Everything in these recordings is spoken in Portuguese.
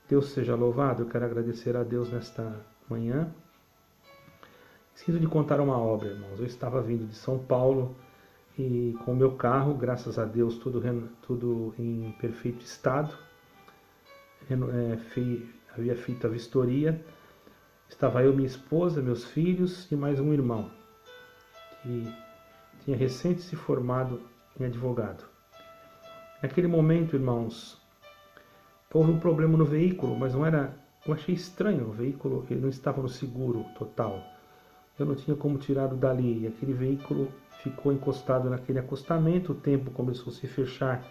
Deus seja louvado. Eu quero agradecer a Deus nesta manhã. Esqueci de contar uma obra, irmãos. Eu estava vindo de São Paulo e com o meu carro, graças a Deus, tudo em perfeito estado. Havia feito a vistoria. Estava eu, minha esposa, meus filhos e mais um irmão, que tinha recente se formado em advogado. Naquele momento, irmãos, houve um problema no veículo, mas não era... Eu achei estranho, o veículo ele não estava no seguro total. Eu não tinha como tirá-lo dali, e aquele veículo ficou encostado naquele acostamento. O tempo começou a se fechar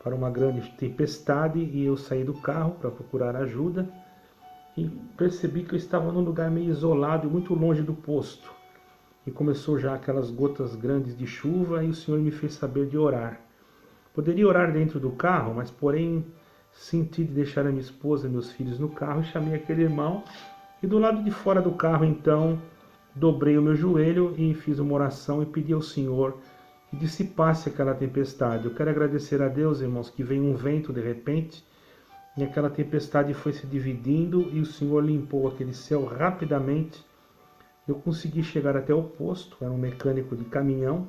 para uma grande tempestade e eu saí do carro para procurar ajuda e percebi que eu estava num lugar meio isolado e muito longe do posto. E começou já aquelas gotas grandes de chuva e o Senhor me fez saber de orar. Poderia orar dentro do carro, mas porém senti de deixar a minha esposa e meus filhos no carro e chamei aquele irmão. E do lado de fora do carro, então, dobrei o meu joelho e fiz uma oração e pedi ao Senhor que dissipasse aquela tempestade. Eu quero agradecer a Deus, irmãos, que veio um vento de repente e aquela tempestade foi se dividindo e o Senhor limpou aquele céu rapidamente. Eu consegui chegar até o posto, era um mecânico de caminhão,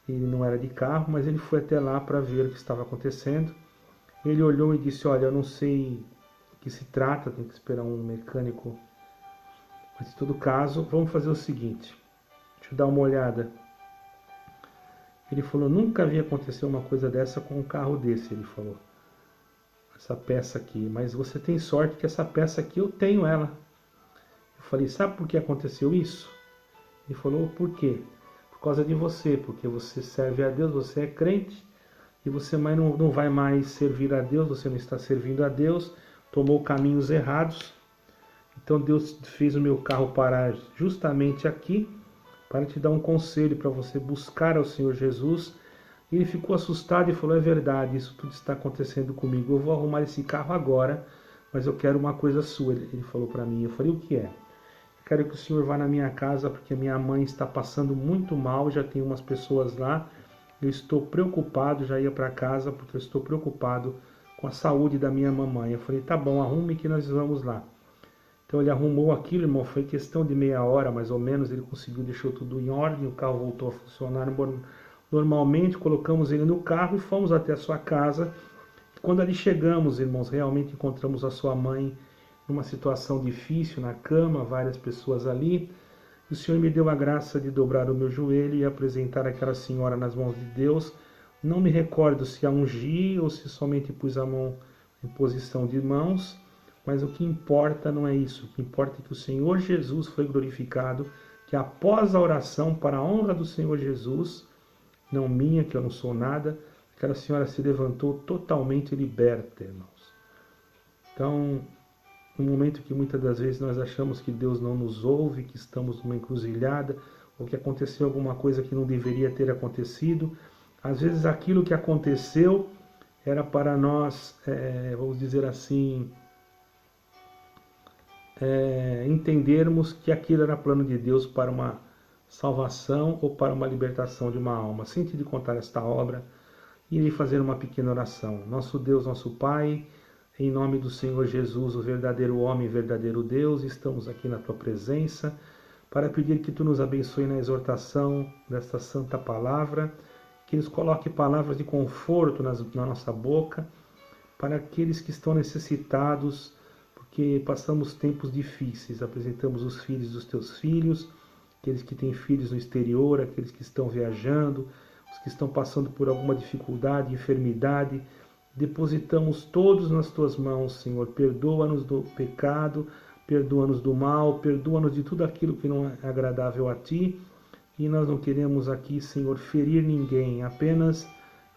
ele não era de carro, mas ele foi até lá para ver o que estava acontecendo. Ele olhou e disse: olha, eu não sei o que se trata, tem que esperar um mecânico. Mas em todo caso, vamos fazer o seguinte, deixa eu dar uma olhada. Ele falou: nunca havia acontecido uma coisa dessa com um carro desse, ele falou. Essa peça aqui, mas você tem sorte que essa peça aqui eu tenho ela. Eu falei: sabe por que aconteceu isso? Ele falou: por quê? Por causa de você, porque você serve a Deus, você é crente, e você não vai mais servir a Deus, você não está servindo a Deus, tomou caminhos errados. Então Deus fez o meu carro parar justamente aqui, para te dar um conselho, para você buscar ao Senhor Jesus. E ele ficou assustado e falou: é verdade, isso tudo está acontecendo comigo, eu vou arrumar esse carro agora, mas eu quero uma coisa sua. Ele falou para mim. Eu falei: o que é? Eu quero que o senhor vá na minha casa, porque minha mãe está passando muito mal, já tem umas pessoas lá, eu estou preocupado, já ia para casa, porque eu estou preocupado com a saúde da minha mamãe. Eu falei: tá bom, arrume que nós vamos lá. Então ele arrumou aquilo, irmão, foi questão de meia hora mais ou menos, ele conseguiu, deixou tudo em ordem, o carro voltou a funcionar normalmente, colocamos ele no carro e fomos até a sua casa. Quando ali chegamos, irmãos, realmente encontramos a sua mãe numa situação difícil, na cama, várias pessoas ali. O Senhor me deu a graça de dobrar o meu joelho e apresentar aquela senhora nas mãos de Deus. Não me recordo se a ungi ou se somente pus a mão em posição de mãos, mas o que importa não é isso. O que importa é que o Senhor Jesus foi glorificado, que após a oração, para a honra do Senhor Jesus, não minha, que eu não sou nada, aquela senhora se levantou totalmente liberta, irmãos. Então, no momento que muitas das vezes nós achamos que Deus não nos ouve, que estamos numa encruzilhada, ou que aconteceu alguma coisa que não deveria ter acontecido, às vezes aquilo que aconteceu era para nós, vamos dizer assim, entendermos que aquilo era plano de Deus para uma salvação ou para uma libertação de uma alma. Sinto de contar esta obra e irei fazer uma pequena oração. Nosso Deus, nosso Pai, em nome do Senhor Jesus, o verdadeiro homem e verdadeiro Deus, estamos aqui na Tua presença para pedir que Tu nos abençoe na exortação desta santa palavra, que nos coloque palavras de conforto na nossa boca, para aqueles que estão necessitados, porque passamos tempos difíceis. Apresentamos os filhos dos Teus filhos, aqueles que têm filhos no exterior, aqueles que estão viajando, os que estão passando por alguma dificuldade, enfermidade. Depositamos todos nas Tuas mãos, Senhor. Perdoa-nos do pecado, perdoa-nos do mal, perdoa-nos de tudo aquilo que não é agradável a Ti. E nós não queremos aqui, Senhor, ferir ninguém, apenas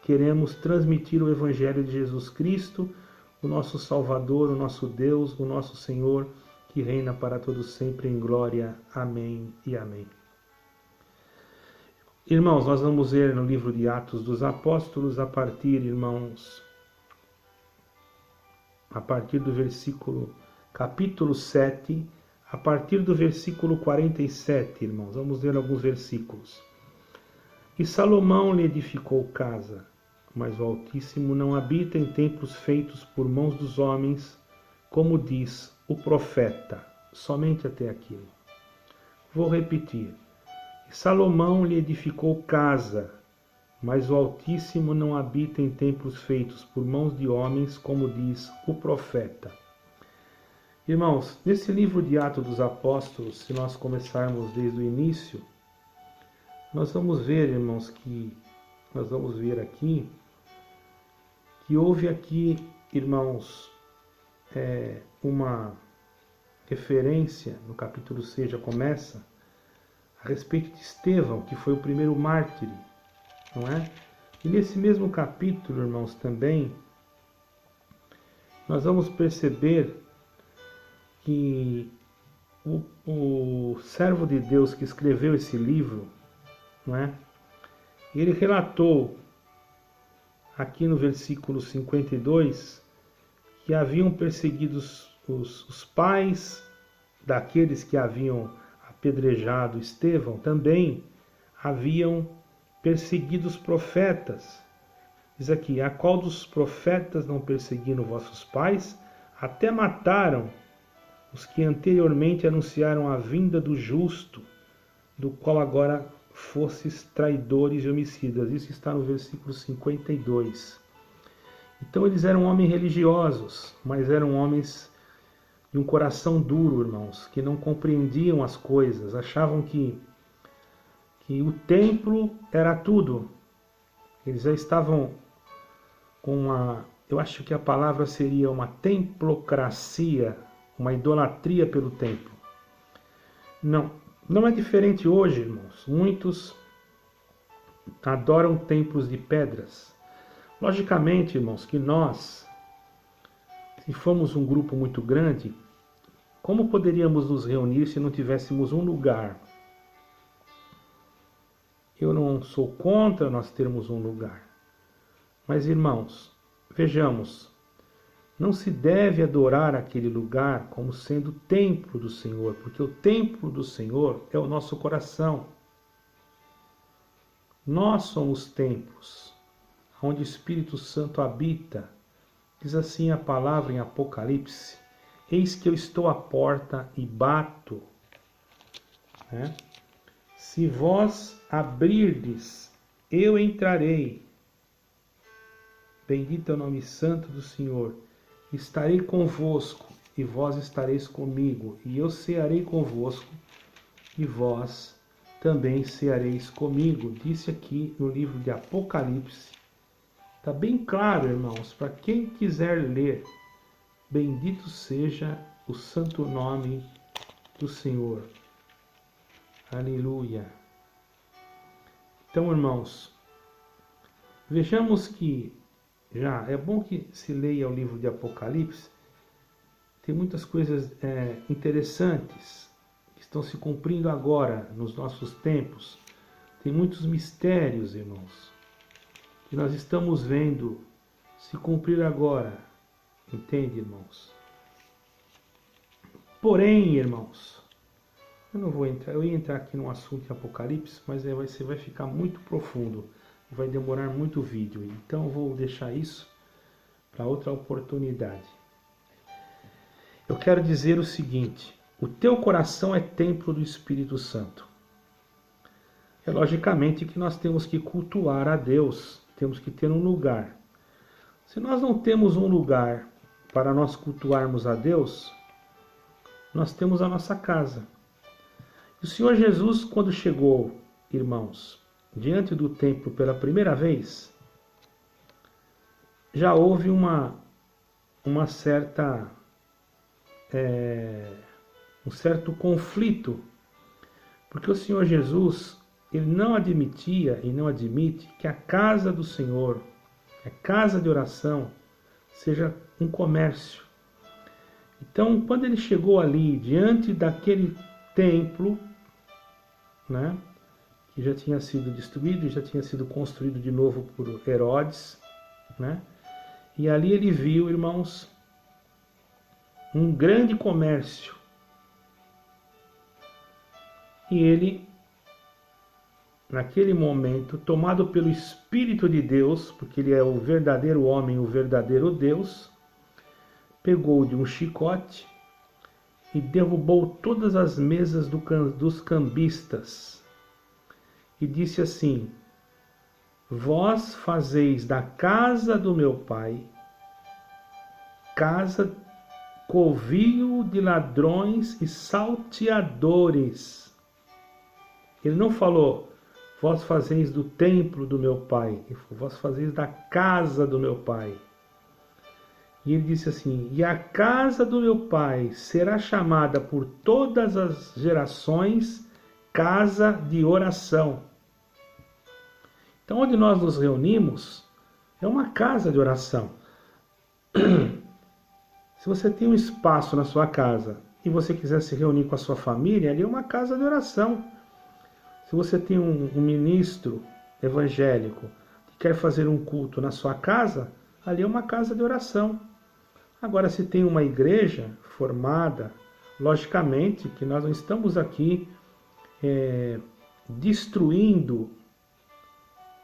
queremos transmitir o Evangelho de Jesus Cristo, o nosso Salvador, o nosso Deus, o nosso Senhor, que reina para todos sempre em glória. Amém e amém. Irmãos, nós vamos ler no livro de Atos dos Apóstolos, a partir, irmãos, a partir do capítulo 7, a partir do versículo 47, irmãos. Vamos ler alguns versículos. E Salomão lhe edificou casa, mas o Altíssimo não habita em templos feitos por mãos dos homens, como diz o profeta. Somente até aqui. Vou repetir. Salomão lhe edificou casa, mas o Altíssimo não habita em templos feitos por mãos de homens, como diz o profeta. Irmãos, nesse livro de Atos dos Apóstolos, se nós começarmos desde o início, nós vamos ver, irmãos, aqui que houve aqui, irmãos, uma referência, no capítulo 6 já começa, a respeito de Estevão, que foi o primeiro mártir, não é? E nesse mesmo capítulo, irmãos, também, nós vamos perceber que o servo de Deus que escreveu esse livro, não é? Ele relatou aqui no versículo 52 que haviam perseguido os pais daqueles que haviam apedrejado Estevão, também haviam perseguido os profetas. Diz aqui: a qual dos profetas não perseguiram vossos pais, até mataram os que anteriormente anunciaram a vinda do justo, do qual agora fostes traidores e homicidas. Isso está no versículo 52. Então eles eram homens religiosos, mas eram homens de um coração duro, irmãos, que não compreendiam as coisas, achavam que o templo era tudo. Eles já estavam com eu acho que a palavra seria uma templocracia, uma idolatria pelo templo. Não é diferente hoje, irmãos. Muitos adoram templos de pedras. Logicamente, irmãos, que nós, se formos um grupo muito grande, como poderíamos nos reunir se não tivéssemos um lugar? Eu não sou contra nós termos um lugar. Mas, irmãos, vejamos, não se deve adorar aquele lugar como sendo o templo do Senhor, porque o templo do Senhor é o nosso coração. Nós somos templos, onde o Espírito Santo habita. Diz assim a palavra em Apocalipse: eis que eu estou à porta e bato. Se vós abrirdes, eu entrarei. Bendito é o nome santo do Senhor. Estarei convosco, e vós estareis comigo, e eu cearei convosco, e vós também ceareis comigo. Disse aqui no livro de Apocalipse. Está bem claro, irmãos, para quem quiser ler. Bendito seja o santo nome do Senhor. Aleluia. Então, irmãos, vejamos que já é bom que se leia o livro de Apocalipse. Tem muitas coisas interessantes que estão se cumprindo agora nos nossos tempos. Tem muitos mistérios, irmãos, que nós estamos vendo se cumprir agora. Entende, irmãos? Porém, irmãos, eu não vou entrar. Eu ia entrar aqui no assunto de Apocalipse, mas vai ficar muito profundo. Vai demorar muito o vídeo. Então eu vou deixar isso para outra oportunidade. Eu quero dizer o seguinte: o teu coração é templo do Espírito Santo. É logicamente que nós temos que cultuar a Deus. Temos que ter um lugar. Se nós não temos um lugar para nós cultuarmos a Deus, nós temos a nossa casa. O Senhor Jesus, quando chegou, irmãos, diante do templo pela primeira vez, já houve um certo conflito, porque o Senhor Jesus, ele não admitia e não admite que a casa do Senhor, a casa de oração, seja um comércio. Então, quando ele chegou ali, diante daquele templo, que já tinha sido destruído, já tinha sido construído de novo por Herodes, e ali ele viu, irmãos, um grande comércio. E ele, naquele momento, tomado pelo Espírito de Deus, porque ele é o verdadeiro homem, o verdadeiro Deus, pegou de um chicote e derrubou todas as mesas dos cambistas e disse assim: vós fazeis da casa do meu pai casa covil de ladrões e salteadores. Ele não falou, vós fazeis do templo do meu pai. Ele falou, vós fazeis da casa do meu pai. E ele disse assim, e a casa do meu pai será chamada por todas as gerações casa de oração. Então, onde nós nos reunimos é uma casa de oração. Se você tem um espaço na sua casa e você quiser se reunir com a sua família, ali é uma casa de oração. Se você tem um ministro evangélico que quer fazer um culto na sua casa, ali é uma casa de oração. Agora, se tem uma igreja formada, logicamente que nós não estamos aqui destruindo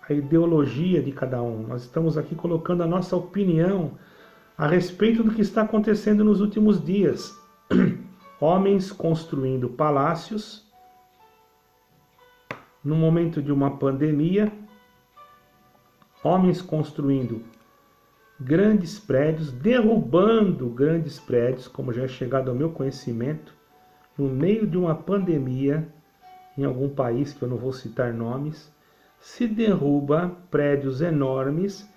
a ideologia de cada um. Nós estamos aqui colocando a nossa opinião a respeito do que está acontecendo nos últimos dias. Homens construindo palácios no momento de uma pandemia, homens construindo grandes prédios, derrubando grandes prédios, como já é chegado ao meu conhecimento, no meio de uma pandemia, em algum país que eu não vou citar nomes, se derruba prédios enormes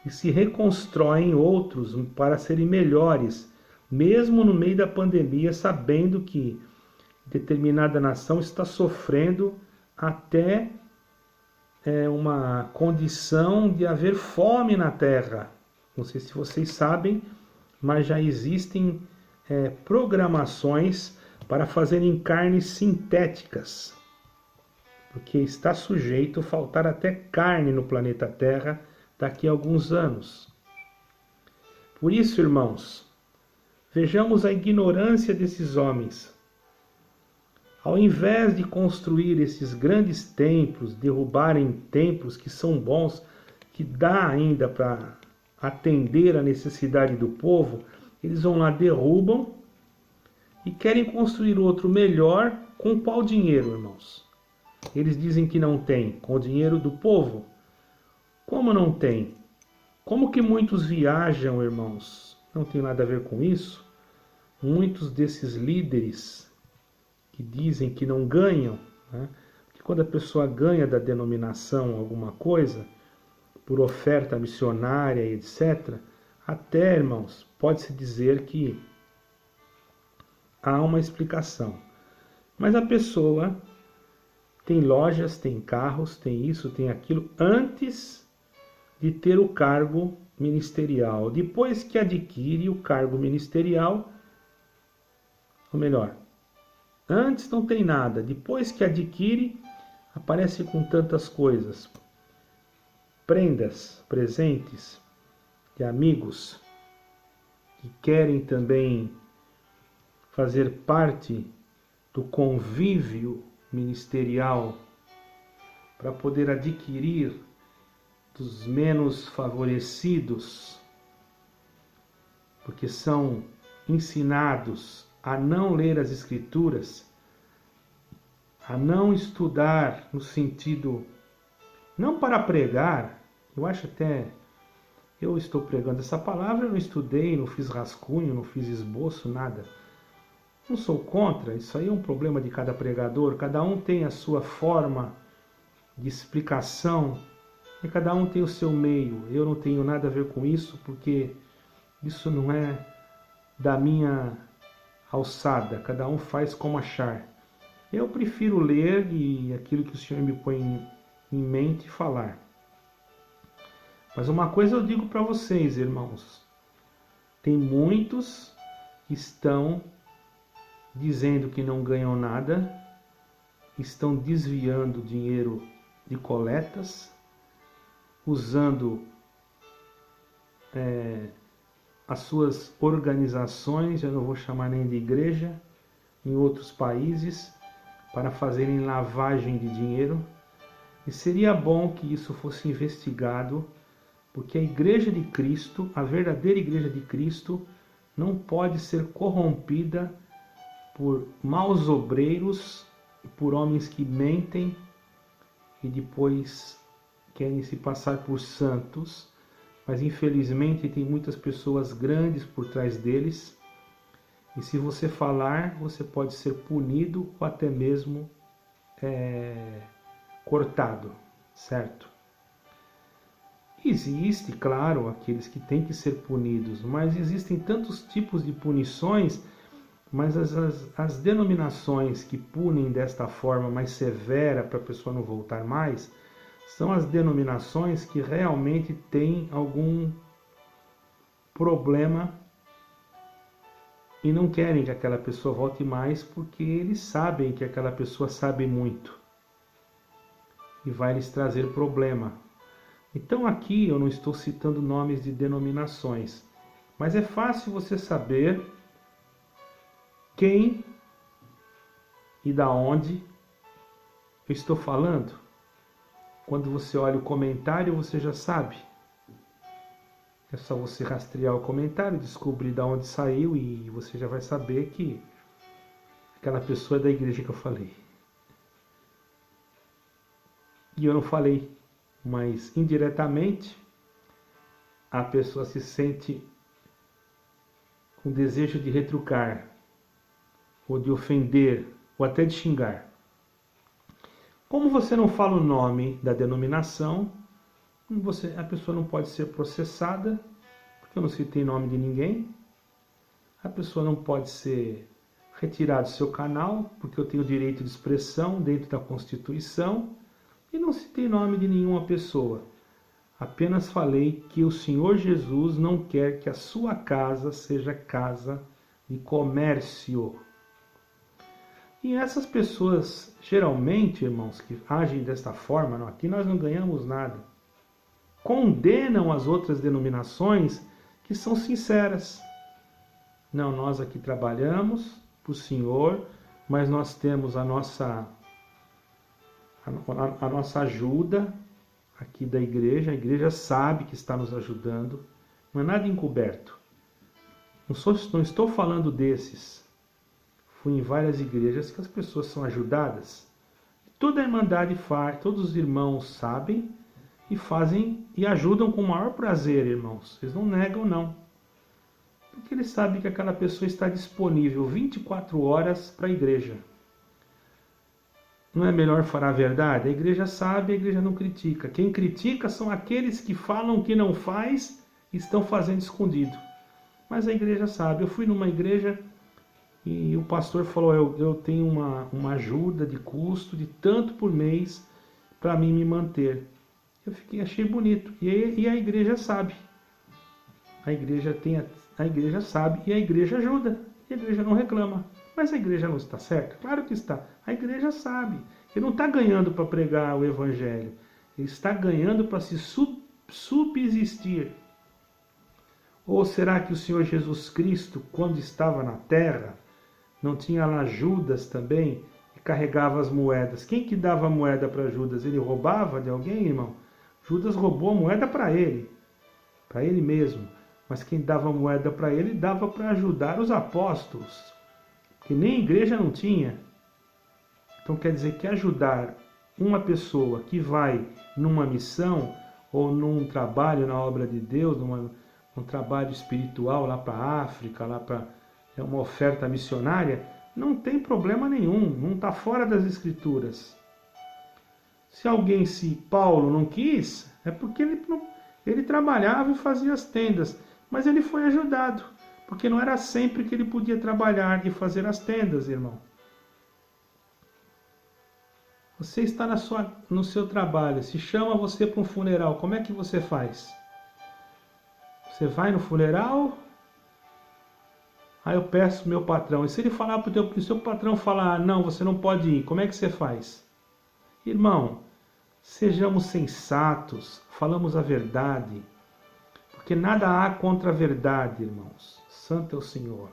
e se reconstroem outros para serem melhores, mesmo no meio da pandemia, sabendo que determinada nação está sofrendo até uma condição de haver fome na terra. Não sei se vocês sabem, mas já existem programações para fazerem carnes sintéticas, porque está sujeito a faltar até carne no planeta Terra daqui a alguns anos. Por isso, irmãos, vejamos a ignorância desses homens. Ao invés de construir esses grandes templos, derrubarem templos que são bons, que dá ainda para atender a necessidade do povo, eles vão lá, derrubam e querem construir outro melhor. Com qual dinheiro, irmãos? Eles dizem que não tem, com o dinheiro do povo. Como não tem? Como que muitos viajam, irmãos? Não tem nada a ver com isso. Muitos desses líderes que dizem que não ganham, né? Que quando a pessoa ganha da denominação alguma coisa, por oferta missionária, etc., até, irmãos, pode-se dizer que há uma explicação. Mas a pessoa tem lojas, tem carros, tem isso, tem aquilo, antes de ter o cargo ministerial. Depois que adquire o cargo ministerial, ou melhor, antes não tem nada, depois que adquire, aparece com tantas coisas. Prendas, presentes de amigos que querem também fazer parte do convívio ministerial para poder adquirir dos menos favorecidos, porque são ensinados a não ler as Escrituras, a não estudar no sentido, não para pregar, eu acho até, eu estou pregando essa palavra, eu não estudei, não fiz rascunho, não fiz esboço, nada. Não sou contra, isso aí é um problema de cada pregador, cada um tem a sua forma de explicação, e cada um tem o seu meio. Eu não tenho nada a ver com isso, porque isso não é da minha alçada, cada um faz como achar. Eu prefiro ler e aquilo que o Senhor me põe em mente falar. Mas uma coisa eu digo para vocês, irmãos, tem muitos que estão dizendo que não ganham nada, estão desviando dinheiro de coletas, usando as suas organizações, eu não vou chamar nem de igreja, em outros países, para fazerem lavagem de dinheiro. E seria bom que isso fosse investigado, porque a Igreja de Cristo, a verdadeira Igreja de Cristo, não pode ser corrompida por maus obreiros, por homens que mentem e depois querem se passar por santos, mas infelizmente tem muitas pessoas grandes por trás deles, e se você falar, você pode ser punido ou até mesmo cortado, certo? Existe, claro, aqueles que têm que ser punidos, mas existem tantos tipos de punições, mas as denominações que punem desta forma mais severa para a pessoa não voltar mais, são as denominações que realmente têm algum problema e não querem que aquela pessoa volte mais, porque eles sabem que aquela pessoa sabe muito e vai lhes trazer problema. Então aqui eu não estou citando nomes de denominações, mas é fácil você saber quem e da onde eu estou falando. Quando você olha o comentário, você já sabe. É só você rastrear o comentário, descobrir de onde saiu e você já vai saber que aquela pessoa é da igreja que eu falei. E eu não falei, mas indiretamente a pessoa se sente com desejo de retrucar, ou de ofender, ou até de xingar. Como você não fala o nome da denominação, a pessoa não pode ser processada, porque eu não citei nome de ninguém. A pessoa não pode ser retirada do seu canal, porque eu tenho direito de expressão dentro da Constituição, e não citei nome de nenhuma pessoa. Apenas falei que o Senhor Jesus não quer que a sua casa seja casa de comércio. E essas pessoas, geralmente, irmãos, que agem desta forma, não, aqui nós não ganhamos nada, condenam as outras denominações que são sinceras. Não, nós aqui trabalhamos para o Senhor, mas nós temos a nossa ajuda aqui da igreja, a igreja sabe que está nos ajudando, não é nada encoberto. Não estou falando desses. Fui em várias igrejas que as pessoas são ajudadas. Toda a irmandade faz, todos os irmãos sabem e fazem e ajudam com o maior prazer, irmãos. Eles não negam, não. Porque eles sabem que aquela pessoa está disponível 24 horas para a igreja. Não é melhor falar a verdade? A igreja sabe, a igreja não critica. Quem critica são aqueles que falam que não faz e estão fazendo escondido. Mas a igreja sabe. Eu fui numa igreja e o pastor falou, eu tenho uma ajuda de custo de tanto por mês para mim me manter. Achei bonito. E a igreja sabe. A igreja sabe e a igreja ajuda. E a igreja não reclama. Mas a igreja não está certa? Claro que está. A igreja sabe. Ele não está ganhando para pregar o evangelho. Ele está ganhando para se subsistir. Ou será que o Senhor Jesus Cristo, quando estava na terra, não tinha lá Judas também, que carregava as moedas? Quem que dava a moeda para Judas? Ele roubava de alguém, irmão? Judas roubou a moeda para ele mesmo. Mas quem dava a moeda para ele, dava para ajudar os apóstolos, que nem igreja não tinha. Então quer dizer que ajudar uma pessoa que vai numa missão, ou num trabalho na obra de Deus, um trabalho espiritual lá para a África, lá para uma oferta missionária, não tem problema nenhum, não está fora das Escrituras. Se Paulo não quis, é porque ele trabalhava e fazia as tendas, mas ele foi ajudado, porque não era sempre que ele podia trabalhar e fazer as tendas, irmão. Você está no seu trabalho, se chama você para um funeral, como é que você faz? Você vai no funeral? Aí eu peço pro meu patrão. E se ele falar pro seu patrão falar, não, você não pode ir, como é que você faz? Irmão, sejamos sensatos, falamos a verdade, porque nada há contra a verdade, irmãos. Santo é o Senhor.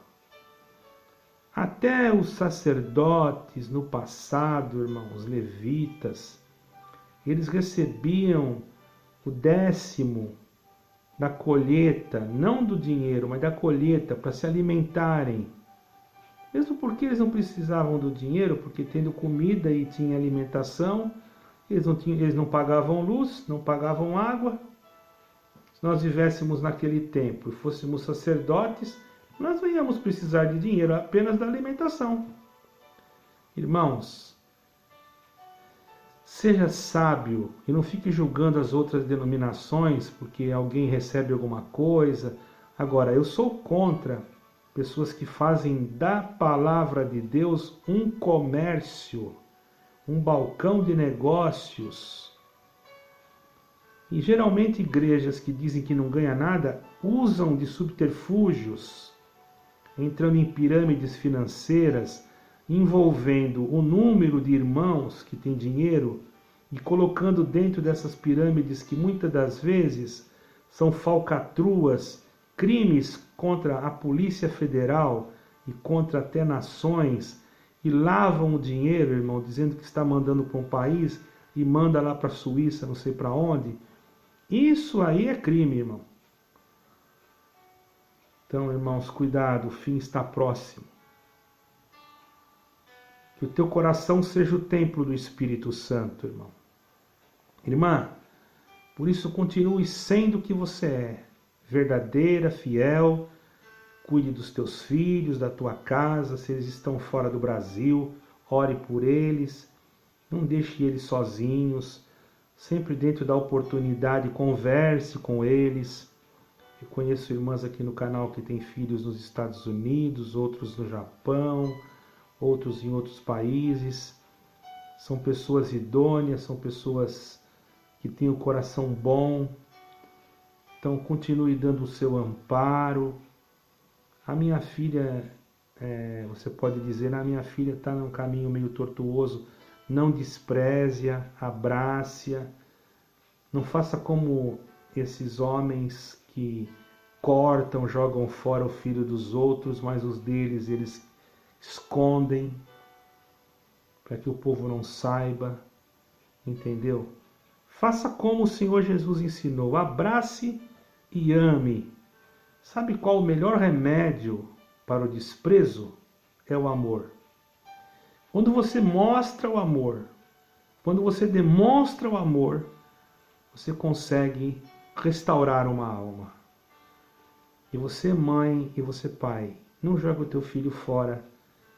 Até os sacerdotes no passado, irmãos, levitas, eles recebiam o 10º da colheita, não do dinheiro, mas da colheita, para se alimentarem. Mesmo porque eles não precisavam do dinheiro, porque tendo comida e tinha alimentação, eles não pagavam luz, não pagavam água. Se nós vivêssemos naquele tempo e fôssemos sacerdotes, nós não íamos precisar de dinheiro, apenas da alimentação. Irmãos, seja sábio e não fique julgando as outras denominações porque alguém recebe alguma coisa. Agora, eu sou contra pessoas que fazem da palavra de Deus um comércio, um balcão de negócios. E geralmente igrejas que dizem que não ganha nada usam de subterfúgios, entrando em pirâmides financeiras, envolvendo o número de irmãos que têm dinheiro e colocando dentro dessas pirâmides que muitas das vezes são falcatruas, crimes contra a Polícia Federal e contra até nações, e lavam o dinheiro, irmão, dizendo que está mandando para um país e manda lá para a Suíça, não sei para onde. Isso aí é crime, irmão. Então, irmãos, cuidado, o fim está próximo. Que o teu coração seja o templo do Espírito Santo, irmão. Irmã, por isso continue sendo o que você é. Verdadeira, fiel. Cuide dos teus filhos, da tua casa. Se eles estão fora do Brasil, ore por eles. Não deixe eles sozinhos. Sempre dentro da oportunidade, converse com eles. Eu conheço irmãs aqui no canal que têm filhos nos Estados Unidos, outros no Japão, outros em outros países. São pessoas idôneas, são pessoas que têm o coração bom. Então continue dando o seu amparo. A minha filha, você pode dizer, a minha filha está num caminho meio tortuoso. Não despreze-a, abrace-a. Não faça como esses homens que cortam, jogam fora o filho dos outros, mas os deles eles escondem para que o povo não saiba, entendeu? Faça como o Senhor Jesus ensinou, abrace e ame. Sabe qual o melhor remédio para o desprezo? É o amor. Quando você mostra o amor, quando você demonstra o amor, você consegue restaurar uma alma. E você, mãe, e você, pai, não joga o teu filho fora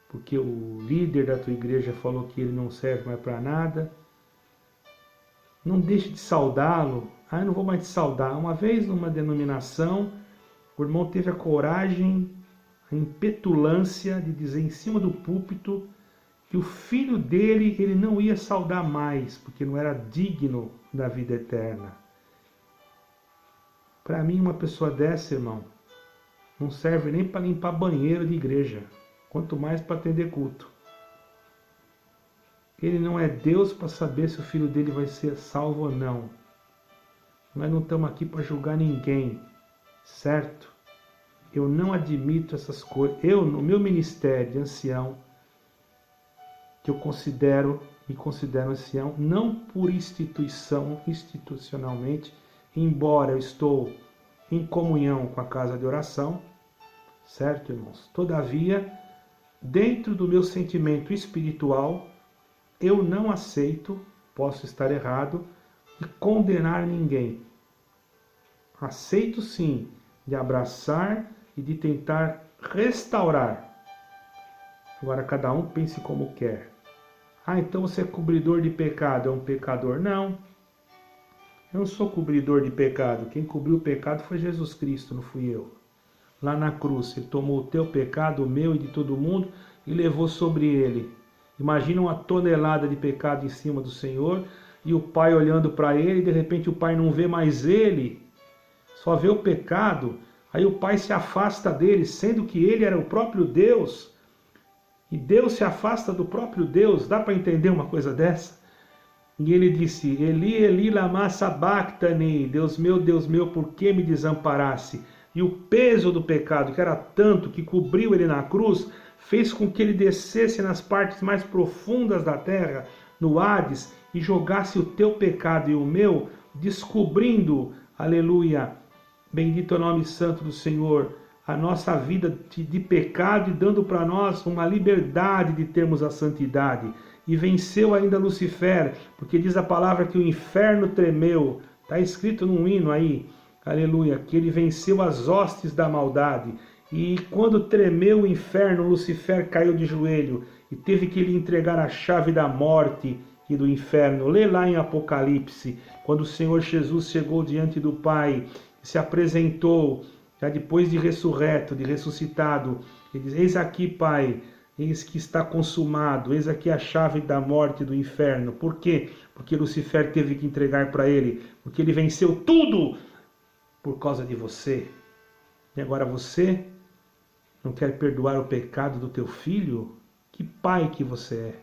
porque o líder da tua igreja falou que ele não serve mais para nada. Não deixe de saudá-lo. Ah, eu não vou mais te saudar. Uma vez numa denominação, o irmão teve a coragem, a impetulância de dizer em cima do púlpito que o filho dele ele não ia saudar mais, porque não era digno da vida eterna. Para mim, uma pessoa dessa, irmão, não serve nem para limpar banheiro de igreja, quanto mais para atender culto. Ele não é Deus para saber se o filho dele vai ser salvo ou não. Nós não estamos aqui para julgar ninguém, certo? Eu não admito essas coisas. Eu, no meu ministério de ancião, que eu me considero ancião, não por institucionalmente, embora eu estou em comunhão com a casa de oração, certo, irmãos? Todavia, dentro do meu sentimento espiritual, eu não aceito, posso estar errado, de condenar ninguém. Aceito sim de abraçar e de tentar restaurar. Agora cada um pense como quer. Ah, então você é cobridor de pecado, é um pecador? Não. Eu não sou cobridor de pecado. Quem cobriu o pecado foi Jesus Cristo, não fui eu. Lá na cruz, ele tomou o teu pecado, o meu e de todo mundo e levou sobre ele. Imagina uma tonelada de pecado em cima do Senhor e o Pai olhando para ele e de repente o Pai não vê mais ele, só vê o pecado. Aí o Pai se afasta dele, sendo que ele era o próprio Deus. E Deus se afasta do próprio Deus. Dá para entender uma coisa dessa? E ele disse, Eli, Eli, lama sabachthani, Deus meu, por que me desamparaste? E o peso do pecado, que era tanto, que cobriu ele na cruz, fez com que ele descesse nas partes mais profundas da terra, no Hades, e jogasse o teu pecado e o meu, descobrindo, aleluia, Bendito é o nome santo do Senhor. A nossa vida de pecado e dando para nós uma liberdade de termos a santidade. E venceu ainda Lucifer, porque diz a palavra que o inferno tremeu. Está escrito num hino aí, aleluia, que ele venceu as hostes da maldade. E quando tremeu o inferno, Lucifer caiu de joelho e teve que lhe entregar a chave da morte e do inferno. Lê lá em Apocalipse, quando o Senhor Jesus chegou diante do Pai, se apresentou, já depois de ressurreto, de ressuscitado, ele diz: eis aqui, Pai, eis que está consumado, eis aqui a chave da morte e do inferno. Por quê? Porque Lucifer teve que entregar para ele, porque ele venceu tudo por causa de você. E agora você não quer perdoar o pecado do teu filho? Que pai que você é?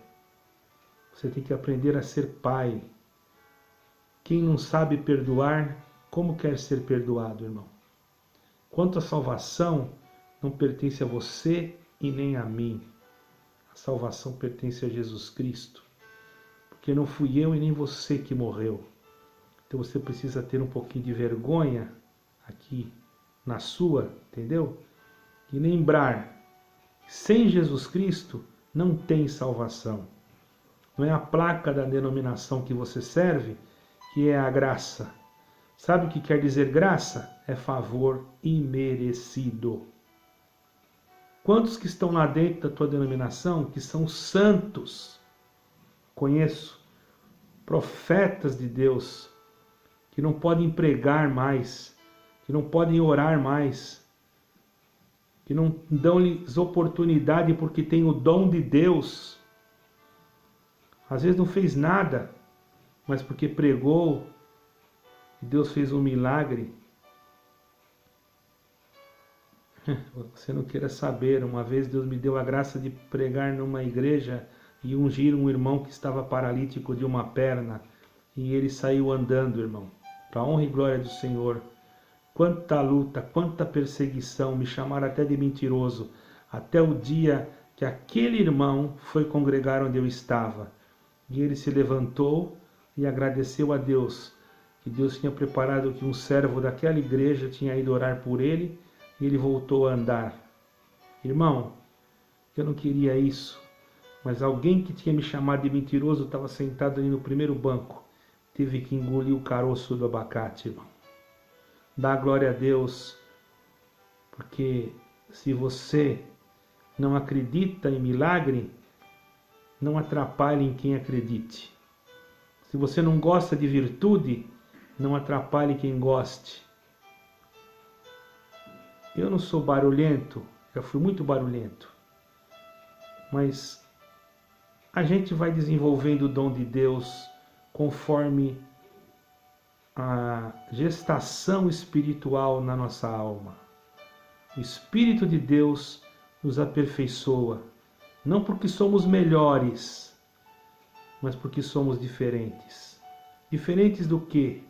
Você tem que aprender a ser pai. Quem não sabe perdoar, como quer ser perdoado, irmão? Quanto à salvação, não pertence a você e nem a mim. A salvação pertence a Jesus Cristo. Porque não fui eu e nem você que morreu. Então você precisa ter um pouquinho de vergonha aqui na sua, entendeu? E lembrar, sem Jesus Cristo não tem salvação. Não é a placa da denominação que você serve que é a graça. Sabe o que quer dizer graça? É favor imerecido. Quantos que estão lá dentro da tua denominação que são santos? Conheço profetas de Deus que não podem pregar mais, que não podem orar mais, que não dão-lhes oportunidade porque tem o dom de Deus. Às vezes não fez nada, mas porque pregou, Deus fez um milagre. Você não queira saber, uma vez Deus me deu a graça de pregar numa igreja e ungir um irmão que estava paralítico de uma perna, e ele saiu andando, irmão, para a honra e glória do Senhor. Quanta luta, quanta perseguição, me chamaram até de mentiroso, até o dia que aquele irmão foi congregar onde eu estava. E ele se levantou e agradeceu a Deus, que Deus tinha preparado que um servo daquela igreja tinha ido orar por ele, e ele voltou a andar. Irmão, eu não queria isso, mas alguém que tinha me chamado de mentiroso estava sentado ali no primeiro banco, teve que engolir o caroço do abacate, irmão. Dá glória a Deus, porque se você não acredita em milagre, não atrapalhe em quem acredite. Se você não gosta de virtude, não atrapalhe quem goste. Eu não sou barulhento, já fui muito barulhento, mas a gente vai desenvolvendo o dom de Deus conforme a gestação espiritual na nossa alma. O Espírito de Deus nos aperfeiçoa, não porque somos melhores, mas porque somos diferentes. Diferentes do quê?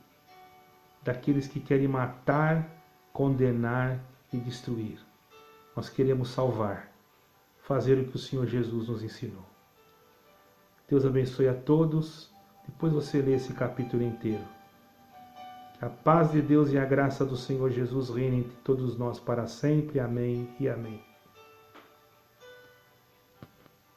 Daqueles que querem matar, condenar e destruir. Nós queremos salvar, fazer o que o Senhor Jesus nos ensinou. Deus abençoe a todos. Depois você lê esse capítulo inteiro. Que a paz de Deus e a graça do Senhor Jesus reinem entre todos nós para sempre. Amém e amém.